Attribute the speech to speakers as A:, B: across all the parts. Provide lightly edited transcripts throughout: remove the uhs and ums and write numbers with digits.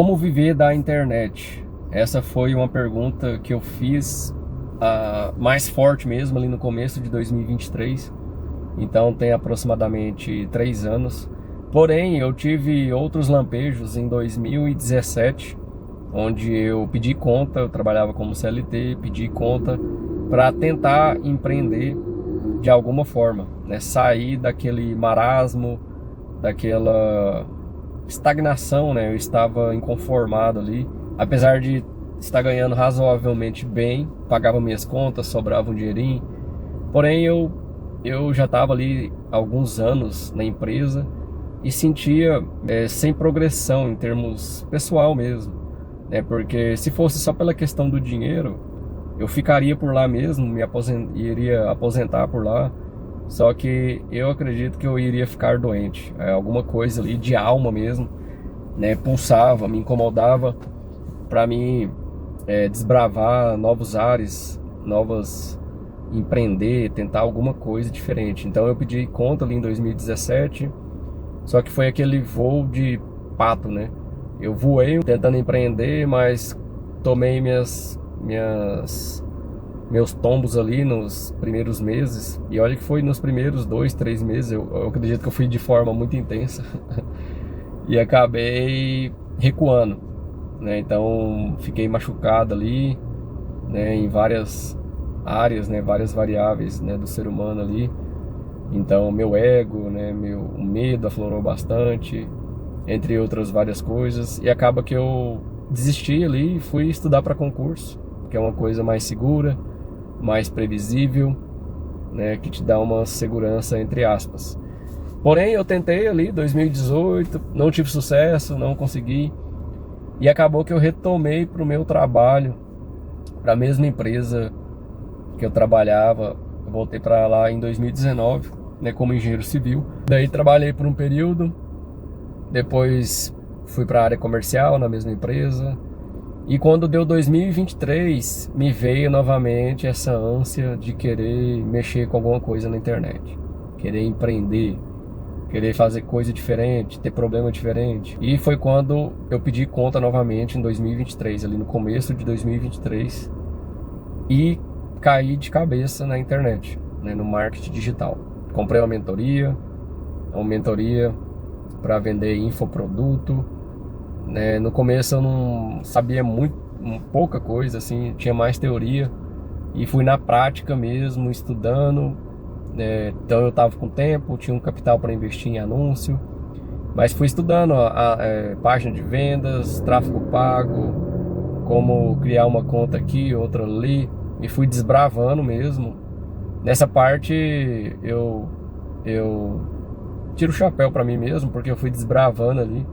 A: Como viver da internet? Essa foi uma pergunta que eu fiz mais forte mesmo ali no começo de 2023. Então tem aproximadamente 3 anos. Porém, eu tive outros lampejos em 2017, onde eu pedi conta, eu trabalhava como CLT, pedi conta para tentar empreender de alguma forma, né? Sair daquele marasmo, daquela estagnação, né? Eu estava inconformado ali, apesar de estar ganhando razoavelmente bem, pagava minhas contas, sobrava um dinheirinho. Porém, eu já estava ali há alguns anos na empresa e sentia sem progressão em termos pessoal mesmo, né? Porque se fosse só pela questão do dinheiro, eu ficaria por lá mesmo, iria aposentar por lá. Só que eu acredito que eu iria ficar doente, alguma coisa ali de alma mesmo, né? Pulsava, me incomodava para mim desbravar novos ares, empreender, tentar alguma coisa diferente. Então eu pedi conta ali em 2017, só que foi aquele voo de pato, né? Eu voei tentando empreender, mas tomei meus tombos ali nos primeiros meses. E olha que foi nos primeiros 2, 3 meses, eu acredito que eu fui de forma muito intensa e acabei recuando, né? Então fiquei machucado ali, né, em várias áreas, né, várias variáveis, né, do ser humano ali. Então meu ego, né, o medo aflorou bastante, entre outras várias coisas, e acaba que eu desisti ali e fui estudar para concurso, que é uma coisa mais segura, mais previsível, né, que te dá uma segurança entre aspas. Porém, eu tentei ali 2018, não tive sucesso, não consegui, e acabou que eu retomei para o meu trabalho, para a mesma empresa que eu trabalhava. Eu voltei para lá em 2019, né, como engenheiro civil. Daí trabalhei por um período, depois fui para a área comercial na mesma empresa. E quando deu 2023, me veio novamente essa ânsia de querer mexer com alguma coisa na internet, querer empreender, querer fazer coisa diferente, ter problema diferente. E foi quando eu pedi conta novamente em 2023, ali no começo de 2023, e caí de cabeça na internet, né, no marketing digital. Comprei uma mentoria para vender infoproduto, né? No começo eu não sabia pouca coisa, assim, tinha mais teoria, e fui na prática mesmo, estudando, né? Então eu estava com tempo, tinha um capital para investir em anúncio, mas fui estudando página de vendas, tráfego pago, como criar uma conta aqui, outra ali, e fui desbravando mesmo. Nessa parte eu tiro o chapéu para mim mesmo, porque eu fui desbravando ali,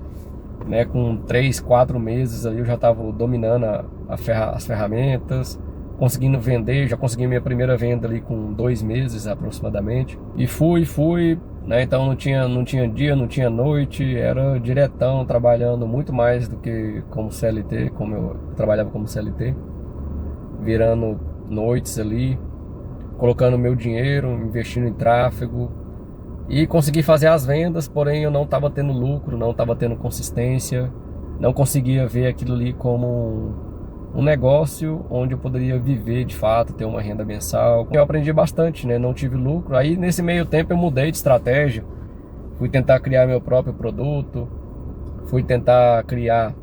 A: né? Com 3, 4 meses ali eu já estava dominando as ferramentas, conseguindo vender. Já consegui minha primeira venda ali com 2 meses aproximadamente. E fui, né? Então não tinha dia, não tinha noite, era diretão, trabalhando muito mais do que como CLT, como eu trabalhava como CLT, virando noites ali, colocando meu dinheiro, investindo em tráfego, e consegui fazer as vendas. Porém eu não estava tendo lucro, não estava tendo consistência, não conseguia ver aquilo ali como um negócio onde eu poderia viver de fato, ter uma renda mensal. Eu aprendi bastante, né? Não tive lucro. Aí nesse meio tempo eu mudei de estratégia, fui tentar criar meu próprio produto, fui tentar criar,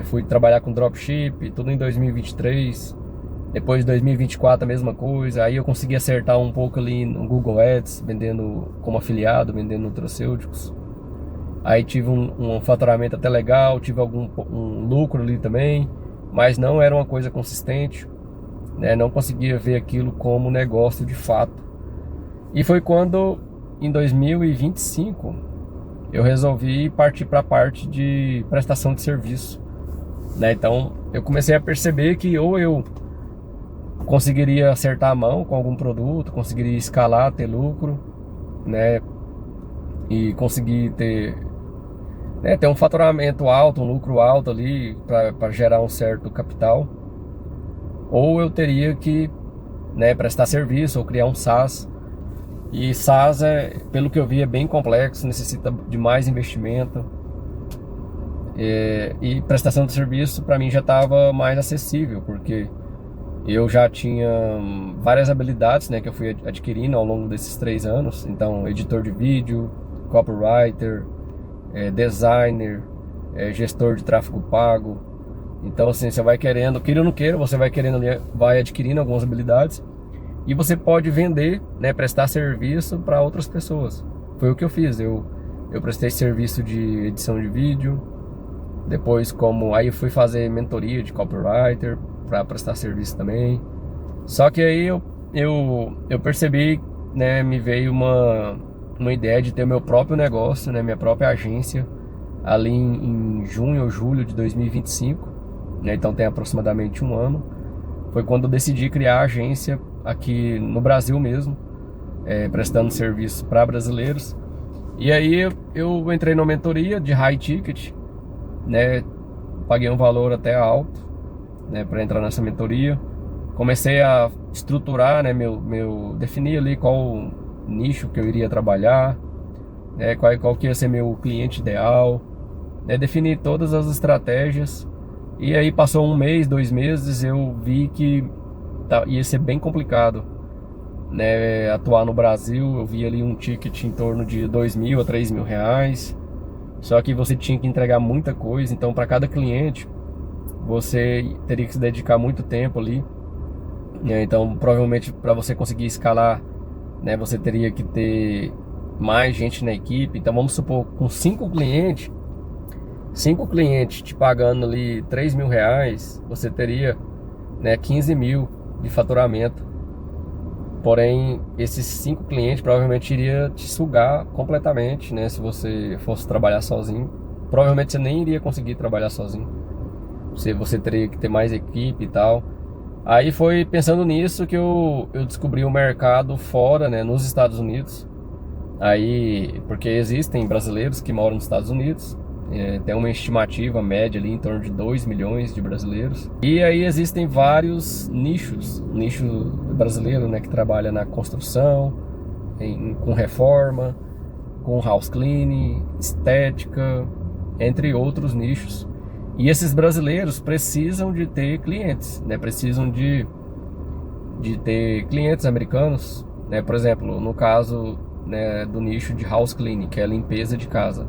A: fui trabalhar com dropship, tudo em 2023. Depois de 2024 a mesma coisa. Aí eu consegui acertar um pouco ali no Google Ads, vendendo como afiliado, vendendo nutracêuticos. Aí tive um faturamento até legal, tive um lucro ali também, mas não era uma coisa consistente, né? Não conseguia ver aquilo como negócio de fato. E foi quando, em 2025, eu resolvi partir para a parte de prestação de serviço, né? Então eu comecei a perceber que ou eu conseguiria acertar a mão com algum produto, conseguiria escalar, ter lucro, né, e conseguir ter um faturamento alto, um lucro alto ali para gerar um certo capital, ou eu teria que, né, prestar serviço ou criar um SaaS. E SaaS, pelo que eu vi, é bem complexo, necessita de mais investimento, E prestação de serviço para mim já estava mais acessível, porque eu já tinha várias habilidades, né, que eu fui adquirindo ao longo desses 3 anos. Então, editor de vídeo, copywriter, designer, gestor de tráfego pago. Então, assim, você vai querendo, queira ou não queira, você vai querendo, vai adquirindo algumas habilidades e você pode vender, né, prestar serviço para outras pessoas. Foi o que eu fiz. Eu prestei serviço de edição de vídeo. Depois, aí eu fui fazer mentoria de copywriter para prestar serviço também. Só que aí eu percebi, né, me veio uma ideia de ter o meu próprio negócio, né, minha própria agência, ali em junho ou julho de 2025, né, então tem aproximadamente um ano. Foi quando eu decidi criar a agência aqui no Brasil mesmo, prestando serviço para brasileiros. E aí eu entrei numa mentoria de high ticket, né, paguei um valor até alto, né, para entrar nessa mentoria. Comecei a estruturar, né, definir ali qual nicho que eu iria trabalhar, né, qual que ia ser meu cliente ideal, né, definir todas as estratégias. E aí passou um mês, 2 meses, eu vi que ia ser bem complicado, né, atuar no Brasil. Eu vi ali um ticket em torno de 2.000 a 3.000 reais. Só que você tinha que entregar muita coisa, então para cada cliente você teria que se dedicar muito tempo ali. Então provavelmente para você conseguir escalar, né, você teria que ter mais gente na equipe. Então vamos supor, com 5 clientes te pagando ali 3.000 reais, você teria, né, 15.000 de faturamento. Porém, esses 5 clientes provavelmente iria te sugar completamente, né? Se você fosse trabalhar sozinho, provavelmente você nem iria conseguir trabalhar sozinho. Você teria que ter mais equipe e tal. Aí foi pensando nisso que eu descobri o mercado fora, né? Nos Estados Unidos. Aí, porque existem brasileiros que moram nos Estados Unidos. Tem uma estimativa média ali em torno de 2 milhões de brasileiros. E aí existem vários nichos. Nicho brasileiro, né, que trabalha na construção, com reforma, com house cleaning, estética, entre outros nichos. E esses brasileiros precisam de ter clientes, né, precisam de ter clientes americanos, né, por exemplo, no caso, né, do nicho de house cleaning, que é a limpeza de casa.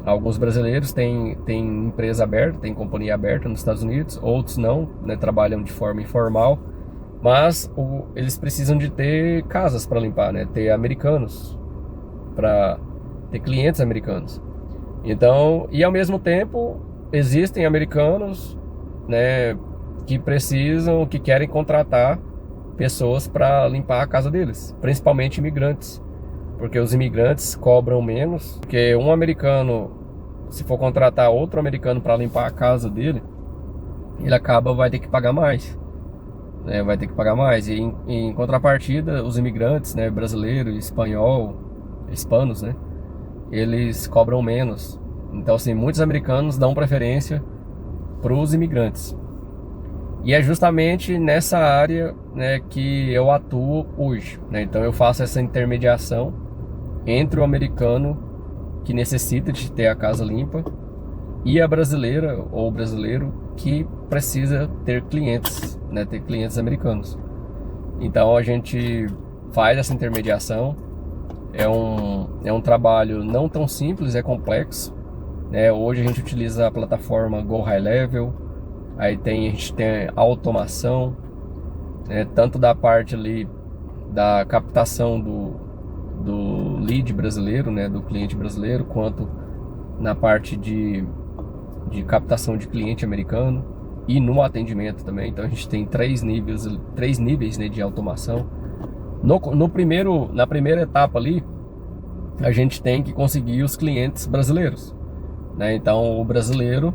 A: Alguns brasileiros têm empresa aberta, têm companhia aberta nos Estados Unidos, outros não, né, trabalham de forma informal, mas eles precisam de ter casas para limpar, né, ter americanos, para ter clientes americanos. Então, e ao mesmo tempo existem americanos, né, que querem contratar pessoas para limpar a casa deles, principalmente imigrantes. Porque os imigrantes cobram menos, porque um americano, se for contratar outro americano para limpar a casa dele, vai ter que pagar mais, né? Vai ter que pagar mais. E em contrapartida, os imigrantes, né, brasileiro, espanhol, hispanos, né, eles cobram menos. Então, assim, muitos americanos dão preferência para os imigrantes. E é justamente nessa área, né, que eu atuo hoje, né? Então eu faço essa intermediação entre o americano que necessita de ter a casa limpa e a brasileira ou o brasileiro que precisa ter clientes, né, ter clientes americanos. Então a gente faz essa intermediação. É um trabalho não tão simples, é complexo, né? Hoje a gente utiliza a plataforma Go High Level. Aí a gente tem a automação, né, tanto da parte ali da captação do lead brasileiro, né, do cliente brasileiro, quanto na parte de captação de cliente americano e no atendimento também. Então a gente tem 3 níveis, né, de automação. Na primeira etapa ali, a gente tem que conseguir os clientes brasileiros, né? Então o brasileiro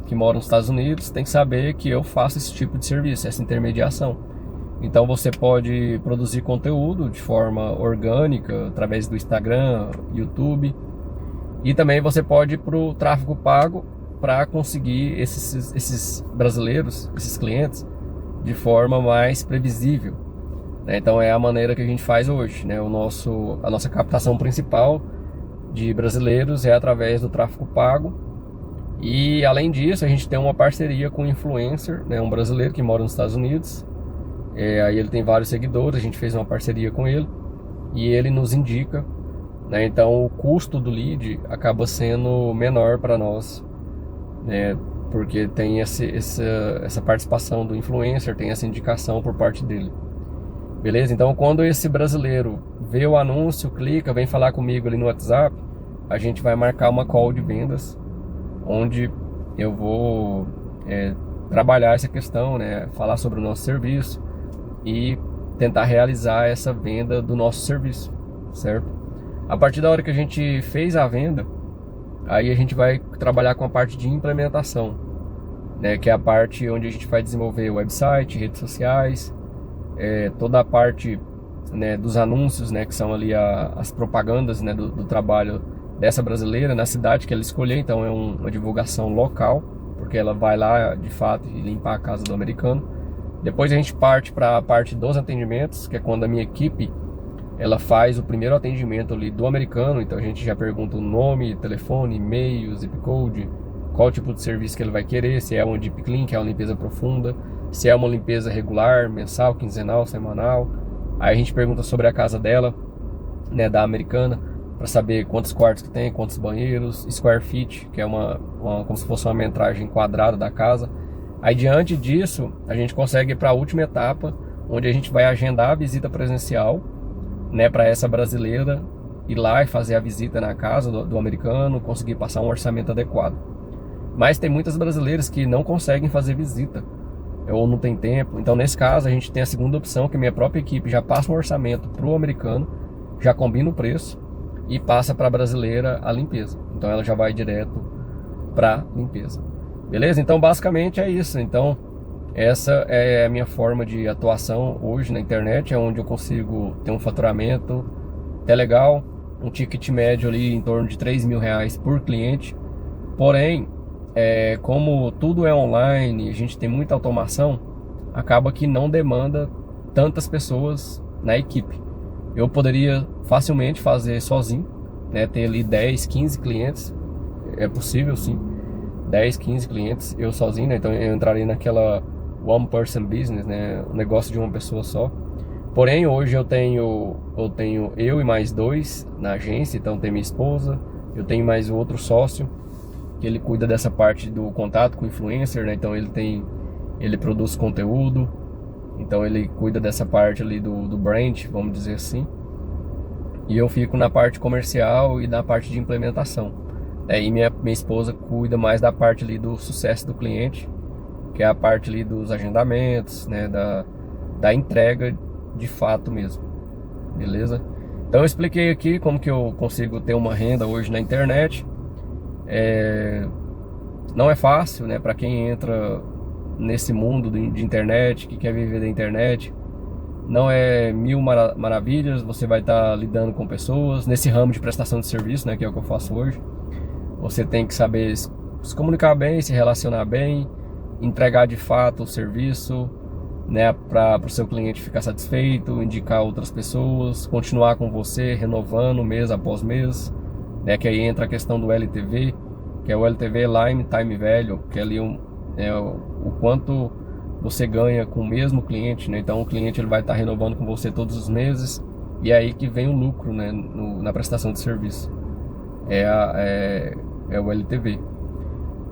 A: que mora nos Estados Unidos tem que saber que eu faço esse tipo de serviço, essa intermediação. Então você pode produzir conteúdo de forma orgânica através do Instagram, YouTube, e também você pode ir para o tráfego pago para conseguir esses brasileiros, esses clientes, de forma mais previsível, né? Então é a maneira que a gente faz hoje, né? A nossa captação principal de brasileiros é através do tráfego pago. E além disso, a gente tem uma parceria com um influencer, né, um brasileiro que mora nos Estados Unidos. Aí ele tem vários seguidores, a gente fez uma parceria com ele e ele nos indica, né, então o custo do lead acaba sendo menor para nós, né, porque tem essa participação do influencer, tem essa indicação por parte dele. Beleza? Então quando esse brasileiro vê o anúncio, clica, vem falar comigo ali no WhatsApp, a gente vai marcar uma call de vendas, onde eu vou trabalhar essa questão, né, falar sobre o nosso serviço e tentar realizar essa venda do nosso serviço, certo? A partir da hora que a gente fez a venda, aí a gente vai trabalhar com a parte de implementação, né, que é a parte onde a gente vai desenvolver o website, redes sociais, toda a parte, né, dos anúncios, né, que são ali as propagandas, né, do trabalho dessa brasileira na cidade que ela escolher. Então é uma divulgação local, porque ela vai lá de fato limpar a casa do americano. Depois a gente parte para a parte dos atendimentos, que é quando a minha equipe ela faz o primeiro atendimento ali do americano. Então a gente já pergunta o nome, telefone, e-mail, zip code, qual tipo de serviço que ele vai querer, se é uma deep clean, que é uma limpeza profunda, se é uma limpeza regular, mensal, quinzenal, semanal. Aí a gente pergunta sobre a casa dela, né, da americana, para saber quantos quartos que tem, quantos banheiros, square feet, que é como se fosse uma metragem quadrada da casa. Aí diante disso, a gente consegue ir para a última etapa, onde a gente vai agendar a visita presencial, né, para essa brasileira ir lá e fazer a visita na casa do americano, conseguir passar um orçamento adequado. Mas tem muitas brasileiras que não conseguem fazer visita, ou não tem tempo. Então nesse caso a gente tem a segunda opção, que a minha própria equipe já passa um orçamento para o americano, já combina o preço e passa para a brasileira a limpeza. Então ela já vai direto para limpeza. Beleza? Então basicamente é isso. Então essa é a minha forma de atuação hoje na internet, é onde eu consigo ter um faturamento até legal, um ticket médio ali em torno de R$3.000 por cliente. Porém, como tudo é online, a gente tem muita automação, acaba que não demanda tantas pessoas na equipe. Eu poderia facilmente fazer sozinho, né, ter ali 10, 15 clientes, é possível sim, 10, 15 clientes eu sozinho, né? Então eu entraria naquela one person business, né, um negócio de uma pessoa só. Porém hoje eu tenho eu e mais dois na agência. Então tem minha esposa, eu tenho mais o outro sócio, que ele cuida dessa parte do contato com o influencer, né? Então ele produz conteúdo, então ele cuida dessa parte ali do brand, vamos dizer assim. E eu fico na parte comercial e na parte de implementação. E minha esposa cuida mais da parte ali do sucesso do cliente, que é a parte ali dos agendamentos, né, da entrega de fato mesmo. Beleza? Então eu expliquei aqui como que eu consigo ter uma renda hoje na internet. Não é fácil, né, para quem entra nesse mundo de internet, que quer viver da internet. Não é mil maravilhas, você vai estar lidando com pessoas nesse ramo de prestação de serviço, né, que é o que eu faço hoje. Você tem que saber se comunicar bem, se relacionar bem, entregar de fato o serviço, né, para o seu cliente ficar satisfeito, indicar outras pessoas, continuar com você, renovando mês após mês, né, que aí entra a questão do LTV, que é o LTV Lifetime Value, que é ali o quanto você ganha com o mesmo cliente, né? Então o cliente ele vai estar renovando com você todos os meses, e é aí que vem o lucro, né, na prestação de serviço. É o LTV.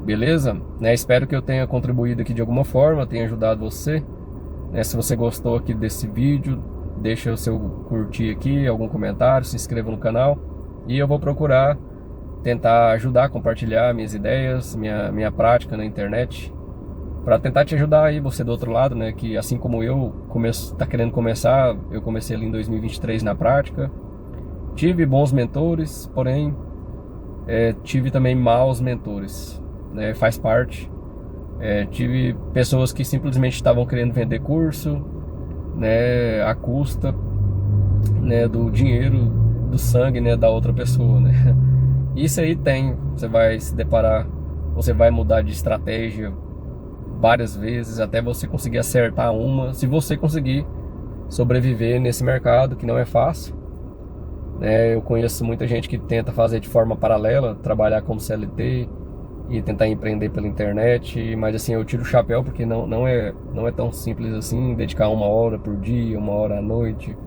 A: Beleza? Né? Espero que eu tenha contribuído aqui de alguma forma, tenha ajudado você. Né? Se você gostou aqui desse vídeo, deixa o seu curtir aqui, algum comentário, se inscreva no canal. E eu vou procurar tentar ajudar a compartilhar minhas ideias, minha prática na internet, para tentar te ajudar aí, você do outro lado, né? Que assim como eu tá querendo começar, eu comecei ali em 2023 na prática. Tive bons mentores, porém tive também maus mentores, né? Faz parte. Tive pessoas que simplesmente estavam querendo vender curso, né, à custa, né, do dinheiro, do sangue, né, da outra pessoa, né? Isso aí você vai se deparar, você vai mudar de estratégia várias vezes até você conseguir acertar uma, se você conseguir sobreviver nesse mercado que não é fácil, né? Eu conheço muita gente que tenta fazer de forma paralela, trabalhar como CLT e tentar empreender pela internet, mas assim, eu tiro o chapéu porque não é tão simples assim, dedicar 1 hora por dia, 1 hora à noite.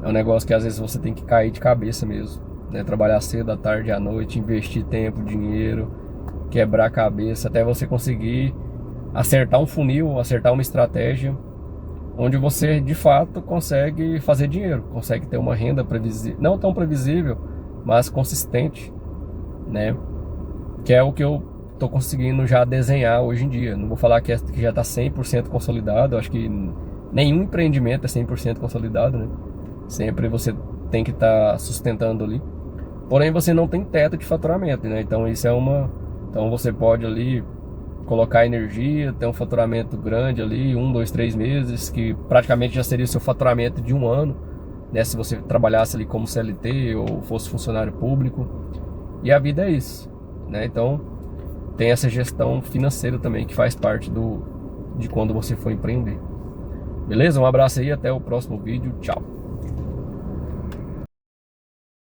A: É um negócio que às vezes você tem que cair de cabeça mesmo, né? Trabalhar cedo, à tarde, à noite, investir tempo, dinheiro, quebrar a cabeça até você conseguir acertar um funil, acertar uma estratégia onde você de fato consegue fazer dinheiro, consegue ter uma renda previsível, não tão previsível, mas consistente, né? Que é o que eu tô conseguindo já desenhar hoje em dia. Não vou falar que já está 100% consolidado, eu acho que nenhum empreendimento é 100% consolidado, né? Sempre você tem que estar sustentando ali. Porém, você não tem teto de faturamento, né? Então isso é então você pode ali colocar energia, ter um faturamento grande ali, 1, 2, 3 meses, que praticamente já seria o seu faturamento de um ano, né? Se você trabalhasse ali como CLT ou fosse funcionário público. E a vida é isso, né? Então tem essa gestão financeira também que faz parte de quando você for empreender. Beleza? Um abraço aí, até o próximo vídeo. Tchau.